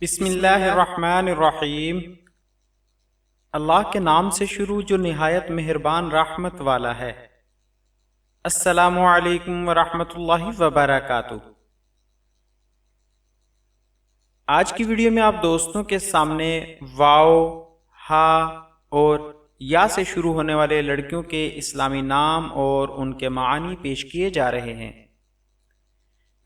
بسم اللہ الرحمن الرحیم۔ اللہ کے نام سے شروع جو نہایت مہربان رحمت والا ہے۔ السلام علیکم ورحمۃ اللہ وبرکاتہ۔ آج کی ویڈیو میں آپ دوستوں کے سامنے واو، ہا اور یا سے شروع ہونے والے لڑکیوں کے اسلامی نام اور ان کے معانی پیش کیے جا رہے ہیں۔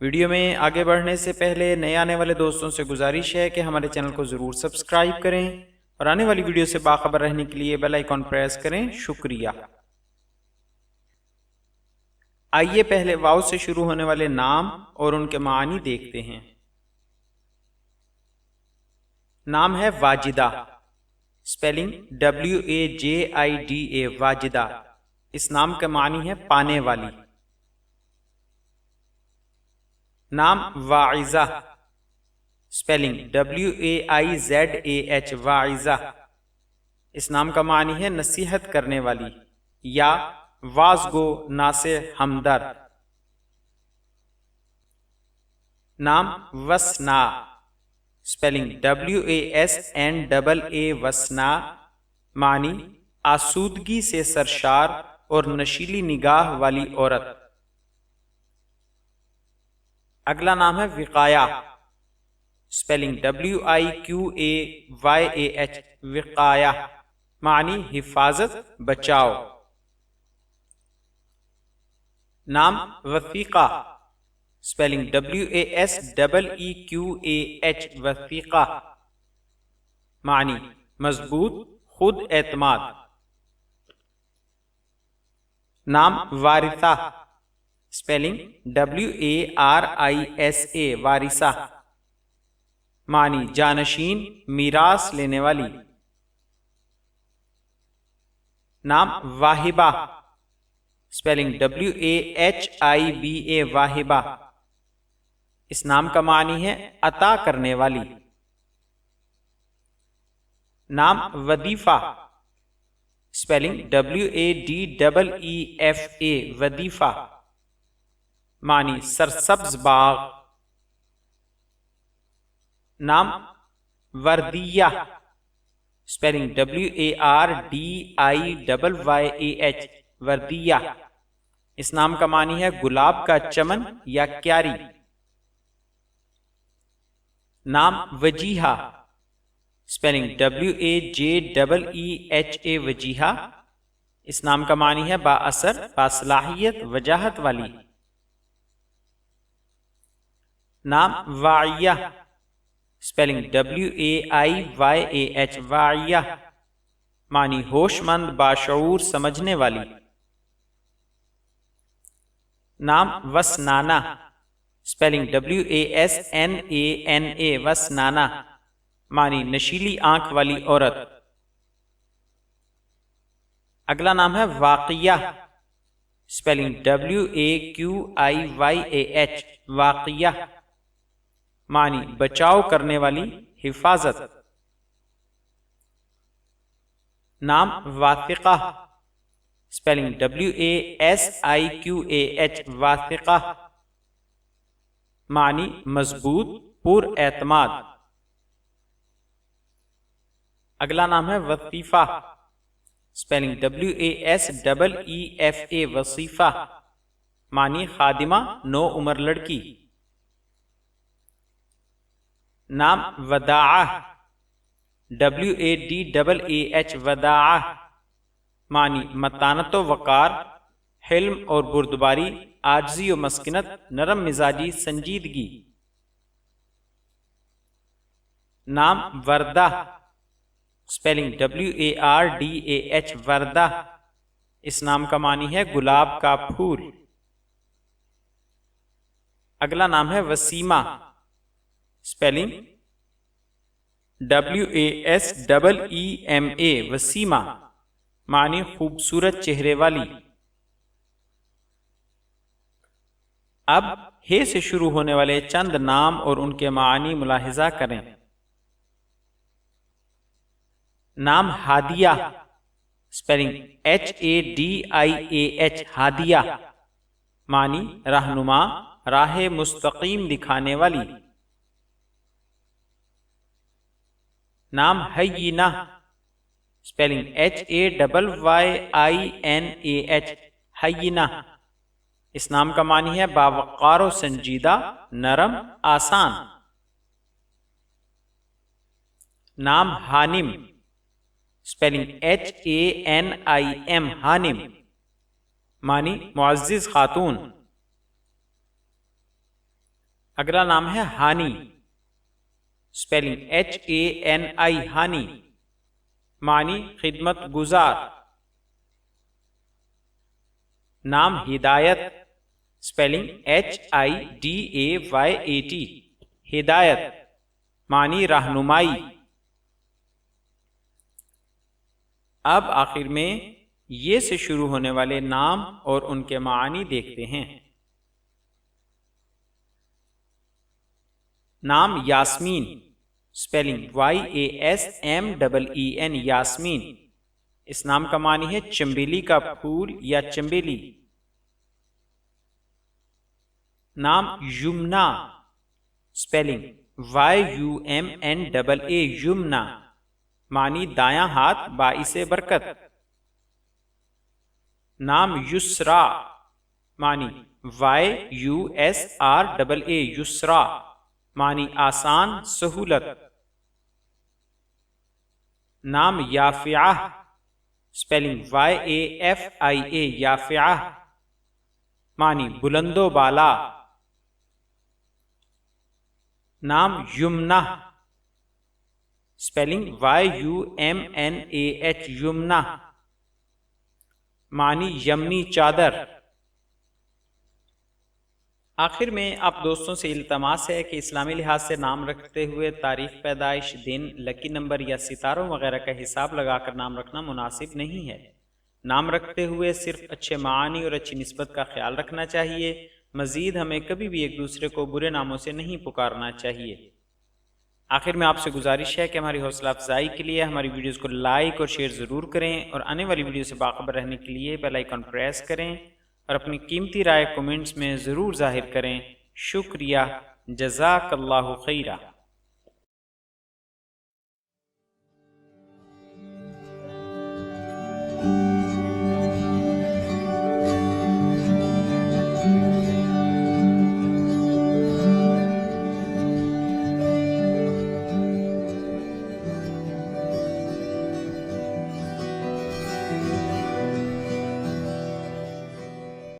ویڈیو میں آگے بڑھنے سے پہلے نئے آنے والے دوستوں سے گزارش ہے کہ ہمارے چینل کو ضرور سبسکرائب کریں اور آنے والی ویڈیو سے باخبر رہنے کے لیے بیل آئیکن پریس کریں۔ شکریہ۔ آئیے پہلے واو سے شروع ہونے والے نام اور ان کے معانی دیکھتے ہیں۔ نام ہے واجدہ، سپیلنگ WAJIDA، واجدہ۔ اس نام کا معنی ہے پانے والی۔ نام واعظہ، سپیلنگ WAIZAH، واعظہ۔ اس نام کا معنی ہے نصیحت کرنے والی یا واعظ گو، ناصح، ہمدرد۔ نام وسنا، سپیلنگ WASNAA، وسنا۔ معنی آسودگی سے سرشار اور نشیلی نگاہ والی عورت۔ اگلا نام ہے وقایہ، سپیلنگ WIQAYAH، وقایہ۔ معنی حفاظت، بچاؤ۔ نام وثیقہ، سپیلنگ WASEEQAH، وثیقہ۔ معنی مضبوط، خود اعتماد۔ نام وارثہ، سپیلنگ WARISA، وارثہ۔ معنی جانشین، میراث لینے والی۔ نام واہبہ، سپیلنگ WAHIBA، واہبہ۔ اس نام کا معنی ہے عطا کرنے والی۔ نام وظیفہ، سپیلنگ WADEEFA، وظیفہ۔ معنی سرسبز باغ۔ نام وردیہ، سپیلنگ WARDIYYAH، وردیہ۔ اس نام کا معنی ہے گلاب کا چمن یا کیاری۔ نام وجیہہ، سپیلنگ WAJEEHA، وجیہہ۔ اس نام کا معنی ہے با اثر، باصلاحیت، وجاہت والی۔ نام واعیہ، سپیلنگ WAIYAH، واعیہ۔ معنی ہوش مند، باشعور، سمجھنے والی۔ نام وسنانہ، سپیلنگ WASNANA، وسنانہ۔ معنی نشیلی آنکھ والی عورت۔ اگلا نام ہے واقیہ، سپیلنگ WAQIYAH، واقیہ۔ معنی بچاؤ کرنے والی، حفاظت۔ نام واثقہ، سپیلنگ WASIQAH، واثقہ۔ معنی مضبوط، پر اعتماد۔ اگلا نام ہے وظیفہ، سپیلنگ WASEEFA، وظیفہ۔ معنی خادمہ، نو عمر لڑکی۔ نام وداعہ، WADAAH، وداعہ۔ معنی متانت و وقار، حلم اور بردباری، عاجزی و مسکنت، نرم مزاجی، سنجیدگی۔ نام وردہ، سپیلنگ WARDAH، وردہ۔ اس نام کا معنی ہے گلاب کا پھول۔ اگلا نام ہے وسیمہ، سپیلنگ WASEEMA، وسیمہ۔ معنی خوبصورت چہرے والی۔ اب ہے سے شروع ہونے والے چند نام اور ان کے معانی ملاحظہ کریں۔ نام ہادیہ، سپیلنگ HADIAH، ہادیہ۔ معنی رہنما، راہ مستقیم دکھانے والی۔ نام حیینہ، اسپیلنگ HAYYINAH، حیینہ۔ اس نام کا معنی ہے باوقار و سنجیدہ، نرم، آسان۔ نام حانم، اسپیلنگ HANIM، حانم، معنی معزز خاتون۔ اگلا نام ہے ہانی، اسپیلنگ HANI، ہانی، معنی خدمت گزار۔ نام ہدایت، اسپیلنگ HIDAYAT، ہدایت، معنی رہنمائی۔ اب آخر میں یہ سے شروع ہونے والے نام اور ان کے معانی دیکھتے ہیں۔ نام یاسمین، اسپیلنگ YASMEEN، یاسمین۔ اس نام کا معنی ہے چنبیلی کا پھول یا چنبیلی۔ نام یمنا، اسپیلنگ YUMNA، یمنا، معنی دایاں ہاتھ، باعث برکت۔ نام یسرا، معنی YUSRA، یسرا، معنی آسان، سہولت۔ نام یافعہ، اسپیلنگ YAFIA، یافعہ، معنی بلند و بالا۔ نام یمنہ، اسپیلنگ YUMNAH، یمنہ، معنی یمنی چادر۔ آخر میں آپ دوستوں سے التماس ہے کہ اسلامی لحاظ سے نام رکھتے ہوئے تاریخ پیدائش، دن، لکی نمبر یا ستاروں وغیرہ کا حساب لگا کر نام رکھنا مناسب نہیں ہے۔ نام رکھتے ہوئے صرف اچھے معانی اور اچھی نسبت کا خیال رکھنا چاہیے۔ مزید ہمیں کبھی بھی ایک دوسرے کو برے ناموں سے نہیں پکارنا چاہیے۔ آخر میں آپ سے گزارش ہے کہ ہماری حوصلہ افزائی کے لیے ہماری ویڈیوز کو لائک اور شیئر ضرور کریں، اور آنے والی ویڈیو سے باخبر رہنے کے لیے بیل آئیکن پریس کریں، اور اپنی قیمتی رائے کومنٹس میں ضرور ظاہر کریں۔ شکریہ، جزاک اللہ خیرہ۔